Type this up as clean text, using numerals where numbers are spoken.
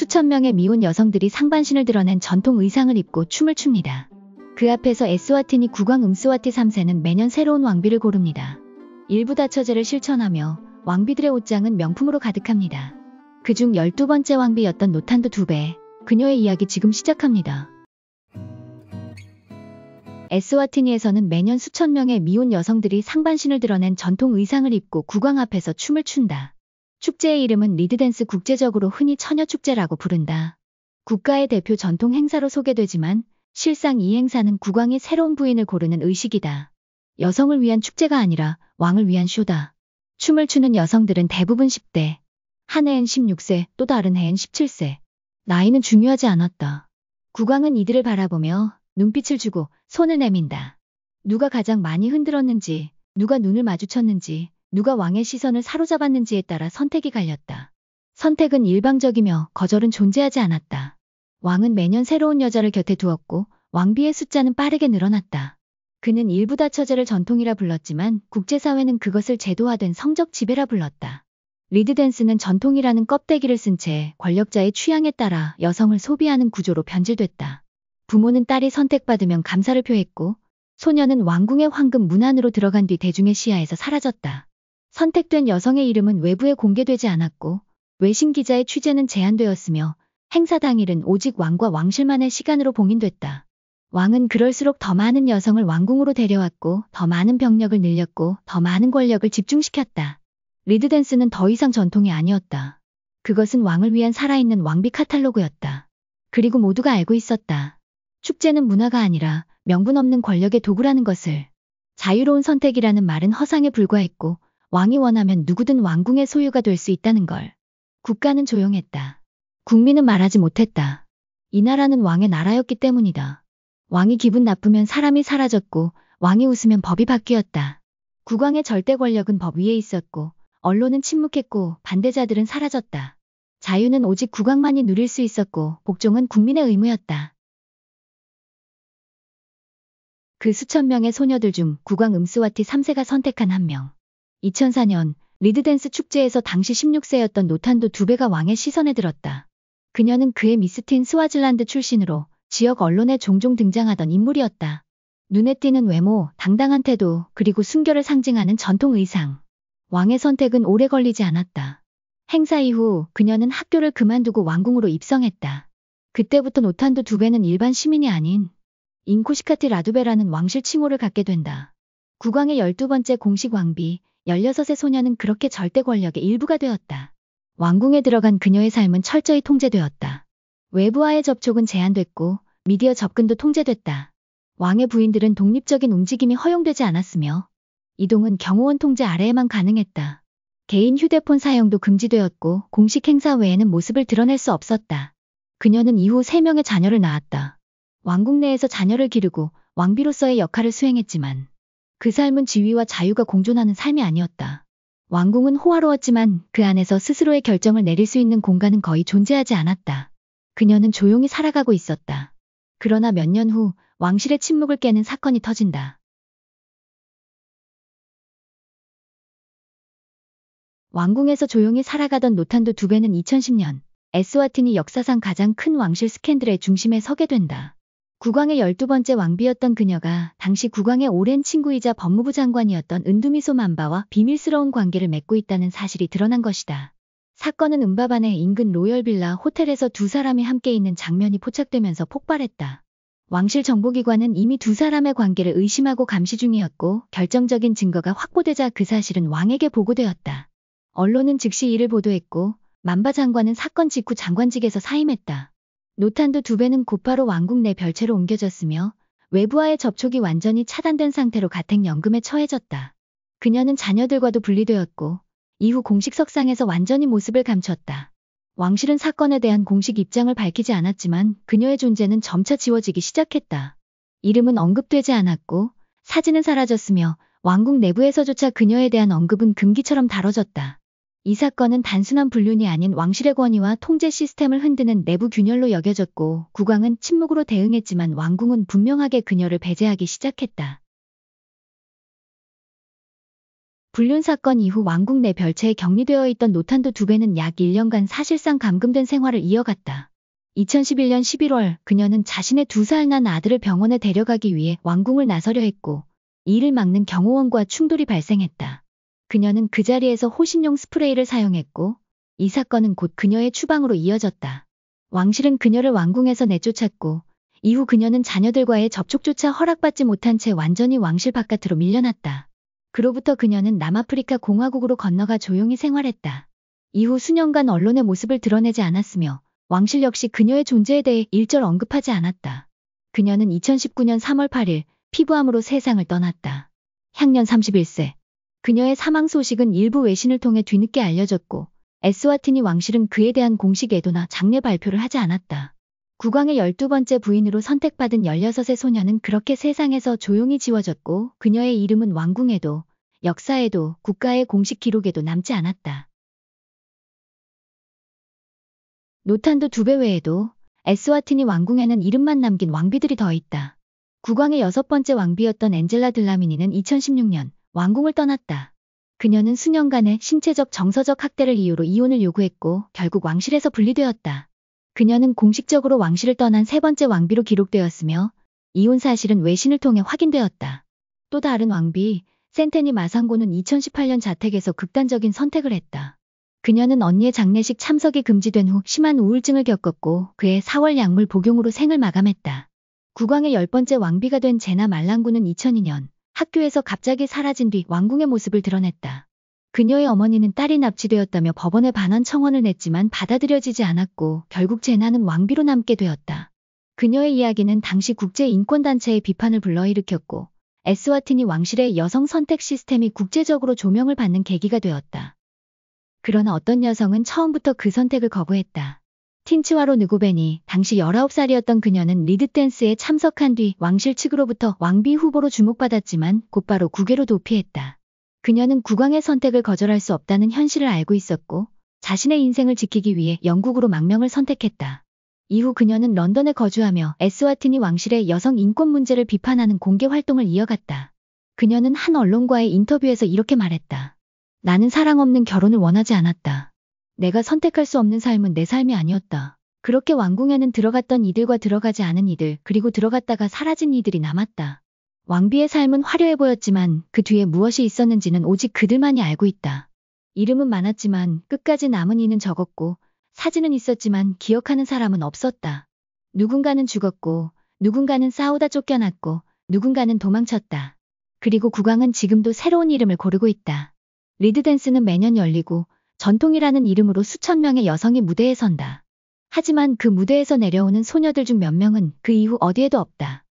수천 명의 미혼 여성들이 상반신을 드러낸 전통 의상을 입고 춤을 춥니다. 그 앞에서 에스와티니 국왕 음스와티 3세는 매년 새로운 왕비를 고릅니다. 일부 다처제를 실천하며 왕비들의 옷장은 명품으로 가득합니다. 그중 12번째 왕비였던 노탄도 2배, 그녀의 이야기 지금 시작합니다. 에스와티니에서는 매년 수천 명의 미혼 여성들이 상반신을 드러낸 전통 의상을 입고 국왕 앞에서 춤을 춘다. 축제의 이름은 리드댄스, 국제적으로 흔히 처녀축제라고 부른다. 국가의 대표 전통 행사로 소개되지만 실상 이 행사는 국왕이 새로운 부인을 고르는 의식이다. 여성을 위한 축제가 아니라 왕을 위한 쇼다. 춤을 추는 여성들은 대부분 10대, 한 해엔 16세, 또 다른 해엔 17세. 나이는 중요하지 않았다. 국왕은 이들을 바라보며 눈빛을 주고 손을 내민다. 누가 가장 많이 흔들었는지, 누가 눈을 마주쳤는지, 누가 왕의 시선을 사로잡았는지에 따라 선택이 갈렸다. 선택은 일방적이며 거절은 존재하지 않았다. 왕은 매년 새로운 여자를 곁에 두었고 왕비의 숫자는 빠르게 늘어났다. 그는 일부 다처제를 전통이라 불렀지만 국제사회는 그것을 제도화된 성적 지배라 불렀다. 리드댄스는 전통이라는 껍데기를 쓴 채 권력자의 취향에 따라 여성을 소비하는 구조로 변질됐다. 부모는 딸이 선택받으면 감사를 표했고 소녀는 왕궁의 황금 문 안으로 들어간 뒤 대중의 시야에서 사라졌다. 선택된 여성의 이름은 외부에 공개되지 않았고 외신 기자의 취재는 제한되었으며 행사 당일은 오직 왕과 왕실만의 시간으로 봉인됐다. 왕은 그럴수록 더 많은 여성을 왕궁으로 데려왔고 더 많은 병력을 늘렸고 더 많은 권력을 집중시켰다. 리드댄스는 더 이상 전통이 아니었다. 그것은 왕을 위한 살아있는 왕비 카탈로그였다. 그리고 모두가 알고 있었다. 축제는 문화가 아니라 명분 없는 권력의 도구라는 것을. 자유로운 선택이라는 말은 허상에 불과했고 왕이 원하면 누구든 왕궁의 소유가 될 수 있다는 걸. 국가는 조용했다. 국민은 말하지 못했다. 이 나라는 왕의 나라였기 때문이다. 왕이 기분 나쁘면 사람이 사라졌고 왕이 웃으면 법이 바뀌었다. 국왕의 절대 권력은 법 위에 있었고 언론은 침묵했고 반대자들은 사라졌다. 자유는 오직 국왕만이 누릴 수 있었고 복종은 국민의 의무였다. 그 수천 명의 소녀들 중 국왕 음스와티 3세가 선택한 한 명. 2004년 리드댄스 축제에서 당시 16세였던 노탄도 2배가 왕의 시선에 들었다. 그녀는 그의 미스틴 스와질란드 출신으로 지역 언론에 종종 등장하던 인물이었다. 눈에 띄는 외모, 당당한 태도, 그리고 순결을 상징하는 전통 의상. 왕의 선택은 오래 걸리지 않았다. 행사 이후 그녀는 학교를 그만두고 왕궁으로 입성했다. 그때부터 노탄도 2배는 일반 시민이 아닌 인코시카티 라두베라는 왕실 칭호를 갖게 된다. 국왕의 12번째 공식 왕비, 16세 소녀는 그렇게 절대 권력의 일부가 되었다. 왕궁에 들어간 그녀의 삶은 철저히 통제되었다. 외부와의 접촉은 제한됐고 미디어 접근도 통제됐다. 왕의 부인들은 독립적인 움직임이 허용되지 않았으며 이동은 경호원 통제 아래에만 가능했다. 개인 휴대폰 사용도 금지되었고 공식 행사 외에는 모습을 드러낼 수 없었다. 그녀는 이후 3명의 자녀를 낳았다. 왕궁 내에서 자녀를 기르고 왕비로서의 역할을 수행했지만 그 삶은 지위와 자유가 공존하는 삶이 아니었다. 왕궁은 호화로웠지만 그 안에서 스스로의 결정을 내릴 수 있는 공간은 거의 존재하지 않았다. 그녀는 조용히 살아가고 있었다. 그러나 몇 년 후 왕실의 침묵을 깨는 사건이 터진다. 왕궁에서 조용히 살아가던 노탄도 2배는 2010년 에스와티니 역사상 가장 큰 왕실 스캔들의 중심에 서게 된다. 국왕의 12번째 왕비였던 그녀가 당시 국왕의 오랜 친구이자 법무부 장관이었던 은두미소 만바와 비밀스러운 관계를 맺고 있다는 사실이 드러난 것이다. 사건은 음바반의 인근 로열빌라 호텔에서 두 사람이 함께 있는 장면이 포착되면서 폭발했다. 왕실 정보기관은 이미 두 사람의 관계를 의심하고 감시 중이었고 결정적인 증거가 확보되자 그 사실은 왕에게 보고되었다. 언론은 즉시 이를 보도했고 만바 장관은 사건 직후 장관직에서 사임했다. 노탄도 2배는 곧바로 왕궁 내 별채로 옮겨졌으며 외부와의 접촉이 완전히 차단된 상태로 가택연금에 처해졌다. 그녀는 자녀들과도 분리되었고 이후 공식 석상에서 완전히 모습을 감췄다. 왕실은 사건에 대한 공식 입장을 밝히지 않았지만 그녀의 존재는 점차 지워지기 시작했다. 이름은 언급되지 않았고 사진은 사라졌으며 왕궁 내부에서조차 그녀에 대한 언급은 금기처럼 다뤄졌다. 이 사건은 단순한 불륜이 아닌 왕실의 권위와 통제 시스템을 흔드는 내부 균열로 여겨졌고 국왕은 침묵으로 대응했지만 왕궁은 분명하게 그녀를 배제하기 시작했다. 불륜 사건 이후 왕궁 내 별채에 격리되어 있던 노탄도 두배는 약 1년간 사실상 감금된 생활을 이어갔다. 2011년 11월 그녀는 자신의 2살 난 아들을 병원에 데려가기 위해 왕궁을 나서려 했고 이를 막는 경호원과 충돌이 발생했다. 그녀는 그 자리에서 호신용 스프레이를 사용했고 이 사건은 곧 그녀의 추방으로 이어졌다. 왕실은 그녀를 왕궁에서 내쫓았고 이후 그녀는 자녀들과의 접촉조차 허락받지 못한 채 완전히 왕실 바깥으로 밀려났다. 그로부터 그녀는 남아프리카 공화국으로 건너가 조용히 생활했다. 이후 수년간 언론의 모습을 드러내지 않았으며 왕실 역시 그녀의 존재에 대해 일절 언급하지 않았다. 그녀는 2019년 3월 8일 피부암으로 세상을 떠났다. 향년 31세. 그녀의 사망 소식은 일부 외신을 통해 뒤늦게 알려졌고 에스와티니 왕실은 그에 대한 공식 애도나 장례 발표를 하지 않았다. 국왕의 12번째 부인으로 선택받은 16세 소녀는 그렇게 세상에서 조용히 지워졌고 그녀의 이름은 왕궁에도, 역사에도, 국가의 공식 기록에도 남지 않았다. 노탄도 두배 외에도 에스와티니 왕궁에는 이름만 남긴 왕비들이 더 있다. 국왕의 6번째 왕비였던 엔젤라 들라미니는 2016년 왕궁을 떠났다. 그녀는 수년간의 신체적 정서적 학대를 이유로 이혼을 요구했고 결국 왕실에서 분리되었다. 그녀는 공식적으로 왕실을 떠난 3번째 왕비로 기록되었으며 이혼 사실은 외신을 통해 확인되었다. 또 다른 왕비, 센테니 마상고는 2018년 자택에서 극단적인 선택을 했다. 그녀는 언니의 장례식 참석이 금지된 후 심한 우울증을 겪었고 그의 4월 약물 복용으로 생을 마감했다. 국왕의 10번째 왕비가 된 제나 말랑구는 2002년 학교에서 갑자기 사라진 뒤 왕궁의 모습을 드러냈다. 그녀의 어머니는 딸이 납치되었다며 법원에 반환 청원을 냈지만 받아들여지지 않았고 결국 제나는 왕비로 남게 되었다. 그녀의 이야기는 당시 국제인권단체의 비판을 불러일으켰고 에스와티니 왕실의 여성 선택 시스템이 국제적으로 조명을 받는 계기가 되었다. 그러나 어떤 여성은 처음부터 그 선택을 거부했다. 틴츠와로 느고벤이 당시 19살이었던 그녀는 리드댄스에 참석한 뒤 왕실 측으로부터 왕비 후보로 주목받았지만 곧바로 국외로 도피했다. 그녀는 국왕의 선택을 거절할 수 없다는 현실을 알고 있었고 자신의 인생을 지키기 위해 영국으로 망명을 선택했다. 이후 그녀는 런던에 거주하며 에스와티니 왕실의 여성 인권 문제를 비판하는 공개 활동을 이어갔다. 그녀는 한 언론과의 인터뷰에서 이렇게 말했다. 나는 사랑 없는 결혼을 원하지 않았다. 내가 선택할 수 없는 삶은 내 삶이 아니었다. 그렇게 왕궁에는 들어갔던 이들과 들어가지 않은 이들 그리고 들어갔다가 사라진 이들이 남았다. 왕비의 삶은 화려해 보였지만 그 뒤에 무엇이 있었는지는 오직 그들만이 알고 있다. 이름은 많았지만 끝까지 남은 이는 적었고 사진은 있었지만 기억하는 사람은 없었다. 누군가는 죽었고 누군가는 싸우다 쫓겨났고 누군가는 도망쳤다. 그리고 국왕은 지금도 새로운 이름을 고르고 있다. 리드댄스는 매년 열리고 전통이라는 이름으로 수천 명의 여성이 무대에 선다. 하지만 그 무대에서 내려오는 소녀들 중 몇 명은 그 이후 어디에도 없다.